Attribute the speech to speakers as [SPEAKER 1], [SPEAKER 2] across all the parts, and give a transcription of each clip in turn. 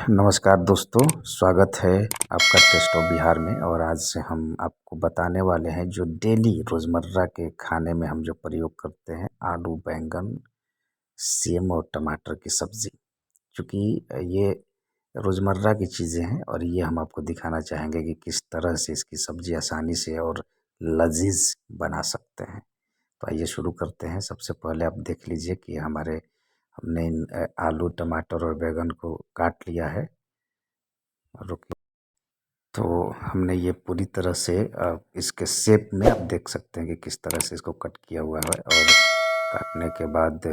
[SPEAKER 1] नमस्कार दोस्तों, स्वागत है आपका टेस्ट ऑफ बिहार में। और आज से हम आपको बताने वाले हैं जो डेली रोज़मर्रा के खाने में हम जो प्रयोग करते हैं, आलू, बैंगन, सेम और टमाटर की सब्ज़ी। चूँकि ये रोज़मर्रा की चीज़ें हैं और ये हम आपको दिखाना चाहेंगे कि किस तरह से इसकी सब्ज़ी आसानी से और लज़ीज़ बना सकते हैं। तो आइए शुरू करते हैं। सबसे पहले आप देख लीजिए कि हमने इन आलू, टमाटर और बैंगन को काट लिया है। रुकिए। तो हमने ये पूरी तरह से इसके शेप में आप देख सकते हैं कि किस तरह से इसको कट किया हुआ है। और काटने के बाद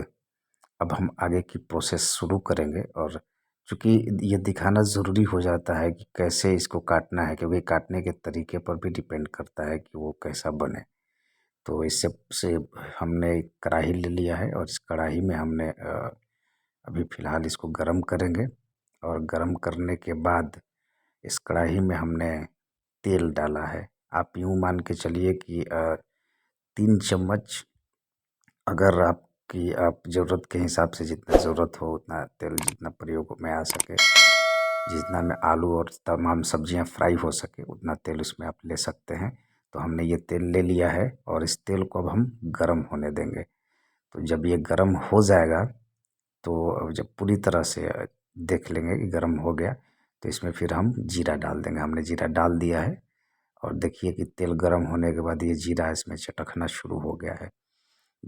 [SPEAKER 1] अब हम आगे की प्रोसेस शुरू करेंगे। और चूँकि ये दिखाना ज़रूरी हो जाता है कि कैसे इसको काटना है, क्योंकि काटने के तरीके पर भी डिपेंड करता है कि वो कैसा बने। तो इससे से हमने एक कढ़ाई ले लिया है और इस कढ़ाई में हमने अभी फ़िलहाल इसको गरम करेंगे। और गरम करने के बाद इस कढ़ाई में हमने तेल डाला है। आप यूँ मान के चलिए कि 3 चम्मच, अगर आप ज़रूरत के हिसाब से जितना ज़रूरत हो उतना तेल, जितना प्रयोग में आ सके, जितना में आलू और तमाम सब्जियां फ्राई हो सके उतना तेल उसमें आप ले सकते हैं। तो हमने ये तेल ले लिया है और इस तेल को अब हम गरम होने देंगे। तो जब ये गरम हो जाएगा, तो जब पूरी तरह से देख लेंगे कि गरम हो गया, तो इसमें फिर हम जीरा डाल देंगे। हमने जीरा डाल दिया है और देखिए कि तेल गरम होने के बाद ये जीरा इसमें चटकना शुरू हो गया है।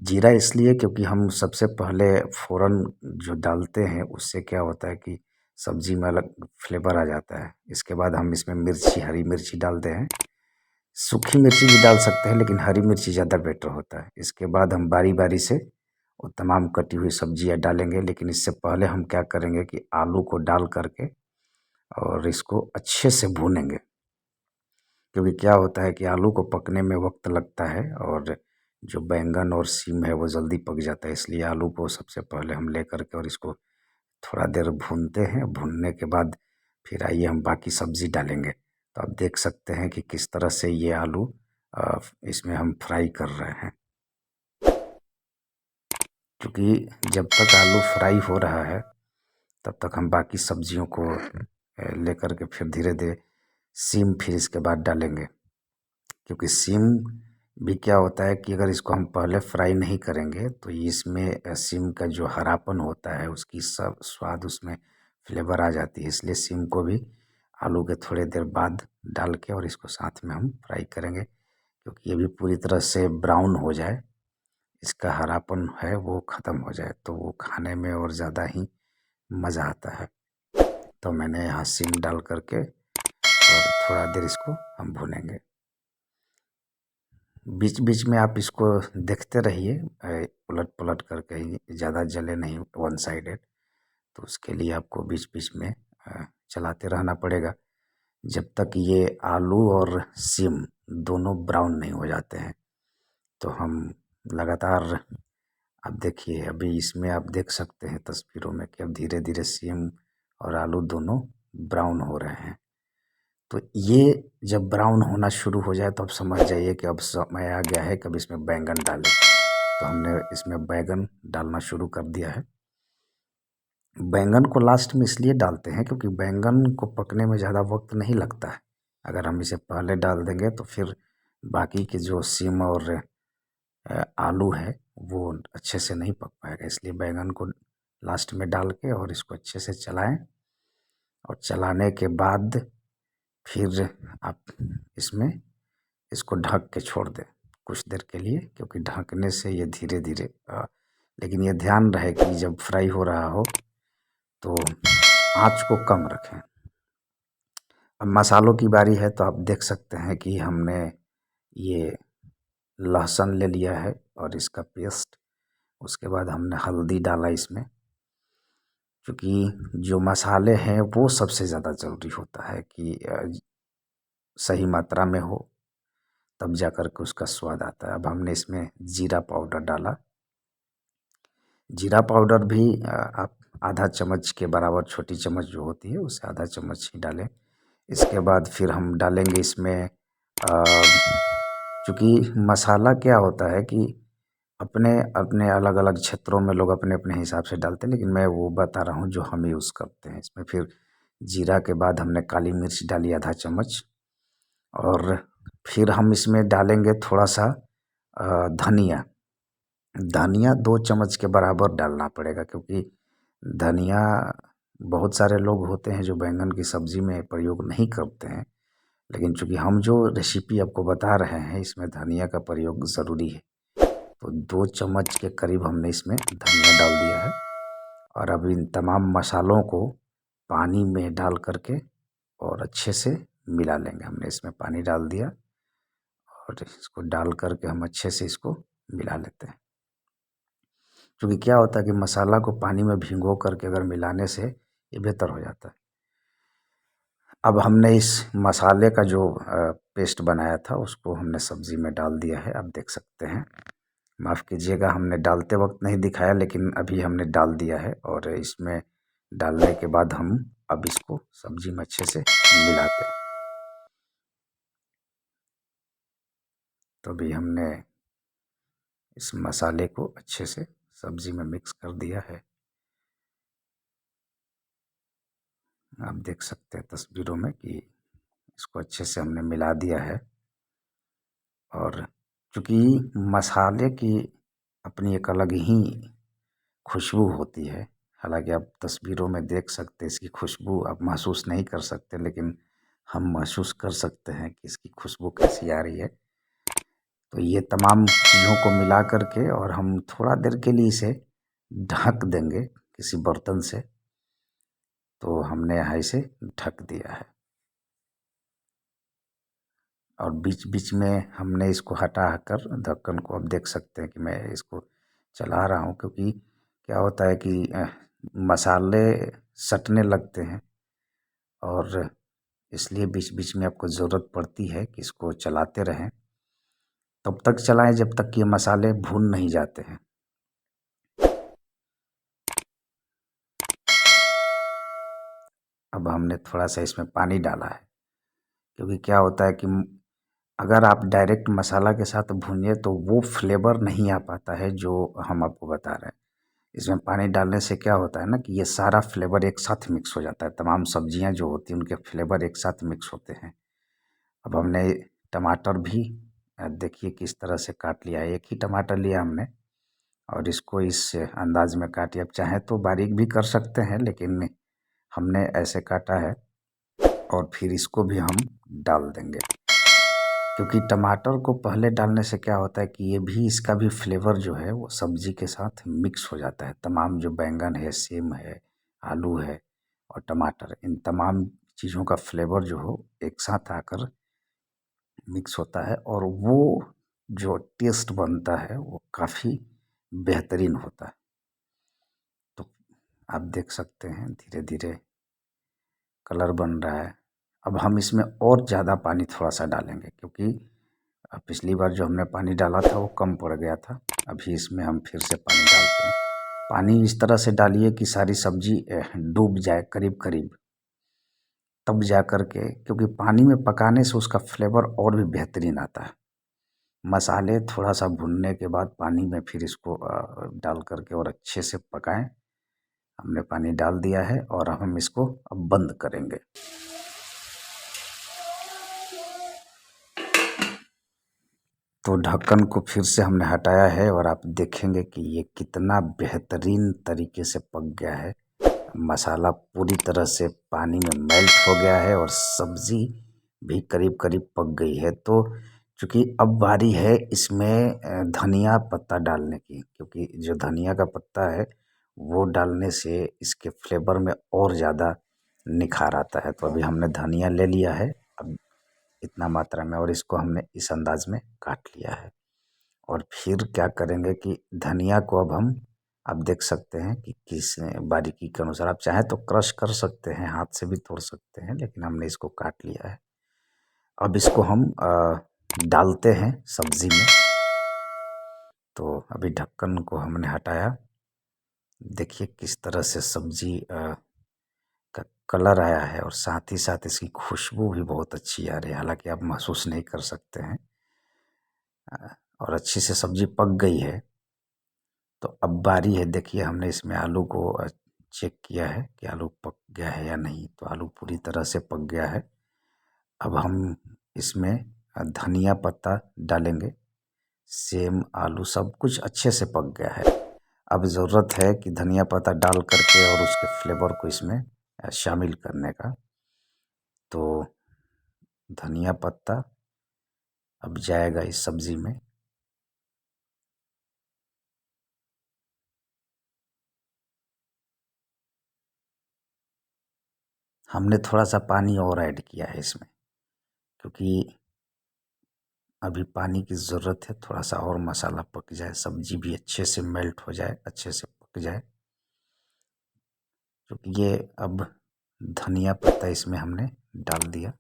[SPEAKER 1] जीरा इसलिए क्योंकि हम सबसे पहले फ़ौरन जो डालते हैं उससे क्या होता है कि सब्ज़ी में अलग फ्लेवर आ जाता है। इसके बाद हम इसमें मिर्ची, हरी मिर्ची डालते हैं। सूखी मिर्ची भी डाल सकते हैं लेकिन हरी मिर्ची ज़्यादा बेटर होता है। इसके बाद हम बारी-बारी से वो तमाम कटी हुई सब्जियाँ डालेंगे, लेकिन इससे पहले हम क्या करेंगे कि आलू को डाल करके और इसको अच्छे से भूनेंगे। क्योंकि क्या होता है कि आलू को पकने में वक्त लगता है और जो बैंगन और सीम है वो जल्दी पक जाता है। इसलिए आलू को सबसे पहले हम ले करके और इसको थोड़ा देर भूनते हैं। भूनने के बाद फिर आइए हम बाकी सब्ज़ी डालेंगे। तो आप देख सकते हैं कि किस तरह से ये आलू इसमें हम फ्राई कर रहे हैं। क्योंकि जब तक आलू फ्राई हो रहा है तब तक हम बाकी सब्जियों को लेकर के फिर धीरे-धीरे सीम फिर इसके बाद डालेंगे। क्योंकि सीम भी क्या होता है कि अगर इसको हम पहले फ्राई नहीं करेंगे तो इसमें सीम का जो हरापन होता है उसकी सब स्वाद उसमें फ्लेवर आ जाती है। इसलिए सीम को भी आलू के थोड़ी देर बाद डाल के और इसको साथ में हम फ्राई करेंगे, क्योंकि ये भी पूरी तरह से ब्राउन हो जाए, इसका हरापन है वो ख़त्म हो जाए तो वो खाने में और ज़्यादा ही मज़ा आता है। तो मैंने यहाँ सीम डाल करके और थोड़ा देर इसको हम भूनेंगे। बीच बीच में आप इसको देखते रहिए, उलट पलट कर कहीं ज़्यादा जले नहीं वन साइडेड। तो उसके लिए आपको बीच बीच में चलाते रहना पड़ेगा जब तक ये आलू और सीम दोनों ब्राउन नहीं हो जाते हैं। तो हम लगातार, आप देखिए अभी इसमें आप देख सकते हैं तस्वीरों में कि अब धीरे धीरे सीम और आलू दोनों ब्राउन हो रहे हैं। तो ये जब ब्राउन होना शुरू हो जाए तो आप समझ जाइए कि अब समय आ गया है कि अब इसमें बैंगन डालें। तो हमने इसमें बैंगन डालना शुरू कर दिया है। बैंगन को लास्ट में इसलिए डालते हैं क्योंकि बैंगन को पकने में ज़्यादा वक्त नहीं लगता है। अगर हम इसे पहले डाल देंगे तो फिर बाकी के जो सीम और आलू है वो अच्छे से नहीं पक पाएगा। इसलिए बैंगन को लास्ट में डाल के और इसको अच्छे से चलाएं। और चलाने के बाद फिर आप इसमें इसको ढक के छोड़ दें कुछ देर के लिए, क्योंकि ढकने से ये धीरे धीरे लेकिन ये ध्यान रहे कि जब फ्राई हो रहा हो तो आँच को कम रखें। अब मसालों की बारी है तो आप देख सकते हैं कि हमने ये लहसुन ले लिया है और इसका पेस्ट। उसके बाद हमने हल्दी डाला इसमें, क्योंकि जो मसाले हैं वो सबसे ज़्यादा ज़रूरी होता है कि सही मात्रा में हो, तब जा कर के उसका स्वाद आता है। अब हमने इसमें जीरा पाउडर डाला। जीरा पाउडर भी आप आधा चम्मच के बराबर, छोटी चम्मच जो होती है उससे आधा चम्मच ही डालें। इसके बाद फिर हम डालेंगे इसमें चूँकि मसाला क्या होता है कि अपने अपने अलग अलग क्षेत्रों में लोग अपने अपने हिसाब से डालते हैं, लेकिन मैं वो बता रहा हूँ जो हम यूज़ करते हैं। इसमें फिर जीरा के बाद हमने काली मिर्च डाली आधा चम्मच, और फिर हम इसमें डालेंगे थोड़ा सा धनिया। धनिया 2 चम्मच के बराबर डालना पड़ेगा, क्योंकि धनिया बहुत सारे लोग होते हैं जो बैंगन की सब्ज़ी में प्रयोग नहीं करते हैं, लेकिन चूँकि हम जो रेसिपी आपको बता रहे हैं इसमें धनिया का प्रयोग ज़रूरी है। तो 2 चम्मच के करीब हमने इसमें धनिया डाल दिया है, और अब इन तमाम मसालों को पानी में डाल करके और अच्छे से मिला लेंगे। हमने इसमें पानी डाल दिया और इसको डाल करके हम अच्छे से इसको मिला लेते हैं। क्योंकि क्या होता है कि मसाला को पानी में भिगो करके अगर मिलाने से ये बेहतर हो जाता है। अब हमने इस मसाले का जो पेस्ट बनाया था उसको हमने सब्ज़ी में डाल दिया है, आप देख सकते हैं। माफ़ कीजिएगा, हमने डालते वक्त नहीं दिखाया, लेकिन अभी हमने डाल दिया है, और इसमें डालने के बाद हम अब इसको सब्ज़ी में अच्छे से मिलाते हैं। तो अभी हमने इस मसाले को अच्छे से सब्ज़ी में मिक्स कर दिया है। आप देख सकते हैं तस्वीरों में कि इसको अच्छे से हमने मिला दिया है। और चूँकि मसाले की अपनी एक अलग ही खुशबू होती है, हालांकि आप तस्वीरों में देख सकते हैं इसकी खुशबू आप महसूस नहीं कर सकते, लेकिन हम महसूस कर सकते हैं कि इसकी खुशबू कैसी आ रही है। तो ये तमाम चीज़ों को मिला करके और हम थोड़ा देर के लिए इसे ढक देंगे किसी बर्तन से। तो हमने यहाँ इसे ढक दिया है, और बीच बीच में हमने इसको हटा कर ढक्कन को, अब देख सकते हैं कि मैं इसको चला रहा हूँ, क्योंकि क्या होता है कि मसाले सटने लगते हैं, और इसलिए बीच बीच में आपको ज़रूरत पड़ती है कि इसको चलाते रहें। तब तक चलाएं जब तक कि ये मसाले भून नहीं जाते हैं। अब हमने थोड़ा सा इसमें पानी डाला है, क्योंकि क्या होता है कि अगर आप डायरेक्ट मसाला के साथ भूनिए तो वो फ्लेवर नहीं आ पाता है जो हम आपको बता रहे हैं। इसमें पानी डालने से क्या होता है ना कि ये सारा फ्लेवर एक साथ मिक्स हो जाता है, तमाम सब्जियां जो होती हैं उनके फ्लेवर एक साथ मिक्स होते हैं। अब हमने टमाटर भी देखिए किस तरह से काट लिया है। एक ही टमाटर लिया हमने, और इसको इस अंदाज में काटिए। आप चाहें तो बारीक भी कर सकते हैं, लेकिन हमने ऐसे काटा है। और फिर इसको भी हम डाल देंगे, क्योंकि टमाटर को पहले डालने से क्या होता है कि ये भी, इसका भी फ्लेवर जो है वो सब्जी के साथ मिक्स हो जाता है। तमाम जो बैंगन है, सेम है, आलू है और टमाटर, इन तमाम चीज़ों का फ्लेवर जो हो एक साथ आकर मिक्स होता है, और वो जो टेस्ट बनता है वो काफ़ी बेहतरीन होता है। तो आप देख सकते हैं धीरे धीरे कलर बन रहा है। अब हम इसमें और ज़्यादा पानी थोड़ा सा डालेंगे, क्योंकि पिछली बार जो हमने पानी डाला था वो कम पड़ गया था। अभी इसमें हम फिर से पानी डालते हैं। पानी इस तरह से डालिए कि सारी सब्जी डूब जाए करीब करीब, तब जा कर के, क्योंकि पानी में पकाने से उसका फ्लेवर और भी बेहतरीन आता है। मसाले थोड़ा सा भुनने के बाद पानी में फिर इसको डाल करके और अच्छे से पकाएं। हमने पानी डाल दिया है और हम इसको अब बंद करेंगे। तो ढक्कन को फिर से हमने हटाया है, और आप देखेंगे कि ये कितना बेहतरीन तरीके से पक गया है। मसाला पूरी तरह से पानी में मेल्ट हो गया है और सब्ज़ी भी करीब करीब पक गई है। तो चूँकि अब बारी है इसमें धनिया पत्ता डालने की, क्योंकि जो धनिया का पत्ता है वो डालने से इसके फ्लेवर में और ज़्यादा निखार आता है। तो अभी हमने धनिया ले लिया है अब इतना मात्रा में, और इसको हमने इस अंदाज में काट लिया है। और फिर क्या करेंगे कि धनिया को अब हम, आप देख सकते हैं कि किस बारीकी के अनुसार, आप चाहें तो क्रश कर सकते हैं, हाथ से भी तोड़ सकते हैं, लेकिन हमने इसको काट लिया है। अब इसको हम डालते हैं सब्ज़ी में। तो अभी ढक्कन को हमने हटाया। देखिए किस तरह से सब्ज़ी का कलर आया है, और साथ ही साथ इसकी खुशबू भी बहुत अच्छी आ रही है, हालांकि आप महसूस नहीं कर सकते हैं। और अच्छी से सब्ज़ी पक गई है। तो अब बारी है, देखिए हमने इसमें आलू को चेक किया है कि आलू पक गया है या नहीं। तो आलू पूरी तरह से पक गया है। अब हम इसमें धनिया पत्ता डालेंगे। सेम आलू सब कुछ अच्छे से पक गया है। अब ज़रूरत है कि धनिया पत्ता डाल करके और उसके फ्लेवर को इसमें शामिल करने का। तो धनिया पत्ता अब जाएगा इस सब्ज़ी में। हमने थोड़ा सा पानी और ऐड किया है इसमें, क्योंकि अभी पानी की ज़रूरत है। थोड़ा सा और मसाला पक जाए, सब्ज़ी भी अच्छे से मेल्ट हो जाए, अच्छे से पक जाए। क्योंकि ये अब धनिया पत्ता इसमें हमने डाल दिया।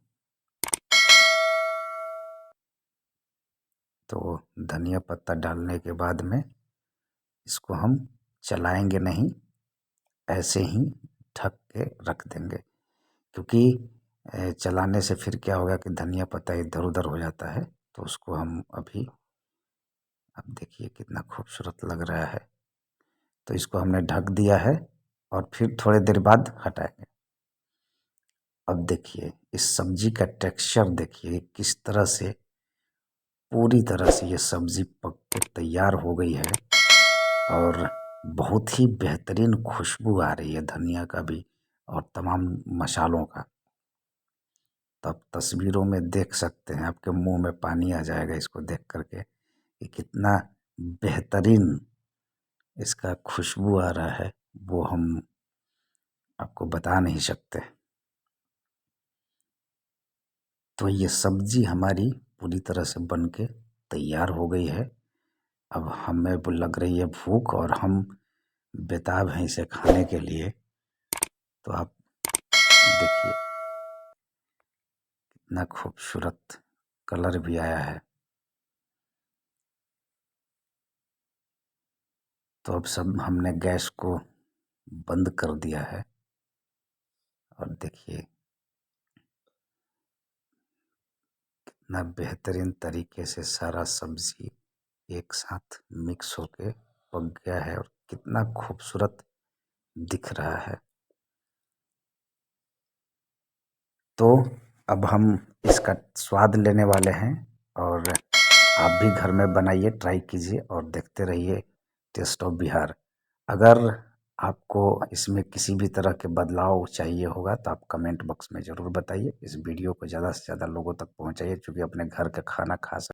[SPEAKER 1] तो धनिया पत्ता डालने के बाद में इसको हम चलाएंगे नहीं, ऐसे ही ढक के रख देंगे। क्योंकि चलाने से फिर क्या होगा कि धनिया पत्ता इधर उधर हो जाता है। तो उसको हम अभी, अब देखिए कितना खूबसूरत लग रहा है। तो इसको हमने ढक दिया है और फिर थोड़ी देर बाद हटाएंगे। अब देखिए इस सब्जी का टेक्सचर देखिए किस तरह से, पूरी तरह से ये सब्जी पक के तैयार हो गई है और बहुत ही बेहतरीन खुशबू आ रही है धनिया का भी और तमाम मसालों का। तो आप तस्वीरों में देख सकते हैं, आपके मुंह में पानी आ जाएगा इसको देख करके कि कितना बेहतरीन इसका खुशबू आ रहा है, वो हम आपको बता नहीं सकते। तो ये सब्जी हमारी पूरी तरह से बन के तैयार हो गई है। अब हमें लग रही है भूख और हम बेताब हैं इसे खाने के लिए। तो आप देखिए कितना खूबसूरत कलर भी आया है। तो अब सब हमने गैस को बंद कर दिया है और देखिए कितना बेहतरीन तरीके से सारा सब्जी एक साथ मिक्स होके पक गया है और कितना खूबसूरत दिख रहा है। तो अब हम इसका स्वाद लेने वाले हैं और आप भी घर में बनाइए, ट्राई कीजिए और देखते रहिए टेस्ट ऑफ बिहार। अगर आपको इसमें किसी भी तरह के बदलाव चाहिए होगा तो आप कमेंट बॉक्स में ज़रूर बताइए। इस वीडियो को ज़्यादा से ज़्यादा लोगों तक पहुंचाइए, क्योंकि अपने घर का खाना खा सकते